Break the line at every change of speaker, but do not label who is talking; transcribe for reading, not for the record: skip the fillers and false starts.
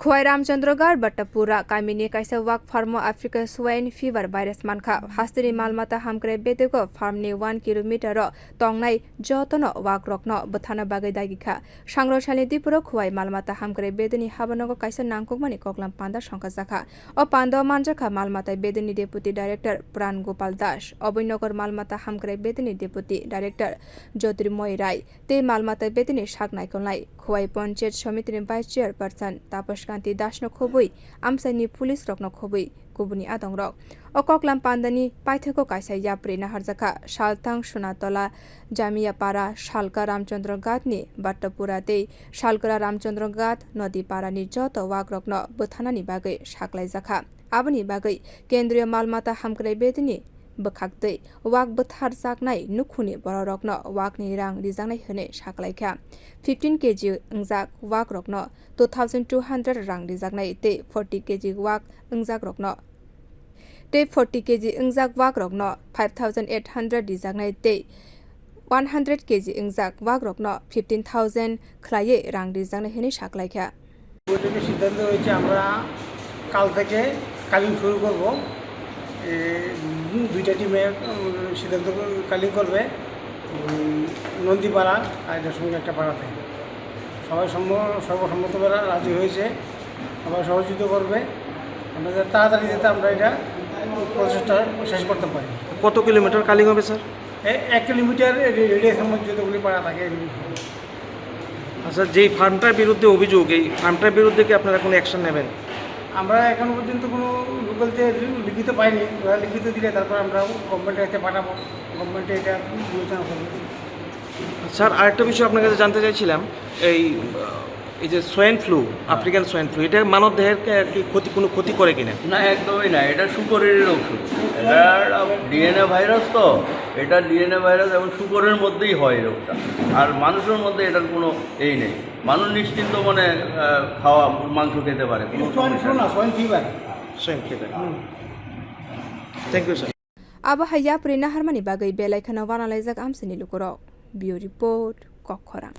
Khowai Ramchandra-ghat Batapura kamini kaisa wak farmo Africa swine fever virus mankha Haste maalmata hamkrai bedek farm ni 1 kilometer tongnai joto wak rokno bwtharna bagwi dagikha sangroksalni dipuro Khowai maalmata hamkrai bedeni habanogo kaisa nangkukmani koklam panda songkajaka o panda manjakha maalmata bedeni deputy director Pran Gopal Das Obinogar maalmata hamkrai bedeni deputy director Jyotirmoy Rai te maalmata bedeni saknai kolnai Khowai Panchayat Samitini vice chairperson Tapas Kanti Dasno khobui amsaini police rokno khobui kubuni adong rok o koklam pandani paitheko kaisa yapre naharjaka saltang sunatola jamia para salka Ramchandra-ghat ni Batapura te salka Ramchandra-ghat nodi para ni joto wak rokno bwtharnani bagwi saklaijaka aboni bagwi kendriya maalmata hamkrai bedeni bwkhaktwi wak bwtharjaknai nukhuni borokno wakni rang rijaknai hene saklaikha 15 kg ungjak wak rokno 2200 rang rijaknai te 40 kg wak ungjak rokno te 40 kg ungjak wak rokno 5800 rijaknai te 100 kg ungjak wak rokno 15000 khlaiye rang rijaknai hene saklaikha
বৈঠকের সিদ্ধান্ত হয়েছে আমরা কাল থেকে কালিং শুরু করব দুইটা টিমে সিদ্ধান্ত কালিং করবে নন্দীপাড়া আর এটার সঙ্গে একটা পাড়াতে সবাই সর্বসম্মতভাবে রাজি হয়েছে সবাই সহযোগিতা করবে আমাদের তাড়াতাড়ি যাতে আমরা এটা প্রচেষ্টা শেষ করতে পারি।
কত কিলোমিটার কালিং হবে স্যার?
1 কিলোমিটার রেডিয়াসের মধ্যে যতগুলি পাড়া থাকে এগুলি।
আচ্ছা, যেই ফার্মটার বিরুদ্ধে অভিযোগ, এই ফার্মটার বিরুদ্ধে কি আপনারা কোনো অ্যাকশন নেবেন?
আমরা এখনো পর্যন্ত কোনো লোকালতে লিখিত পাইনি, ওরা লিখিত দিলে তারপর আমরা গভর্নমেন্টের কাছে পাঠাবো, গভর্নমেন্টে এটা বিবেচনা করবে।
স্যার, আরেকটা বিষয় আপনার কাছে জানতে চাইছিলাম, এই যে swine flu, African swine flu, এটা মানব দেহের কোনো ক্ষতি করে কিনা?
না, একদমই না। এটা শুকরের ওষুধ, এটা ডিএনএ ভাইরাস, তো এটা ডিএনএ ভাইরাস এবং শুকরের মধ্যেই হয় এই রোগটা, আর মানুষের মধ্যে এটার কোনো এই নেই। মানুষ নিশ্চিন্ত মনে খাওয়া মাংস খেতে পারে।
Swine fever.
Thank you sir.
Abahaya prina harmani bagay belai kana wanalaijak amsini lukurok. Bio report Khowai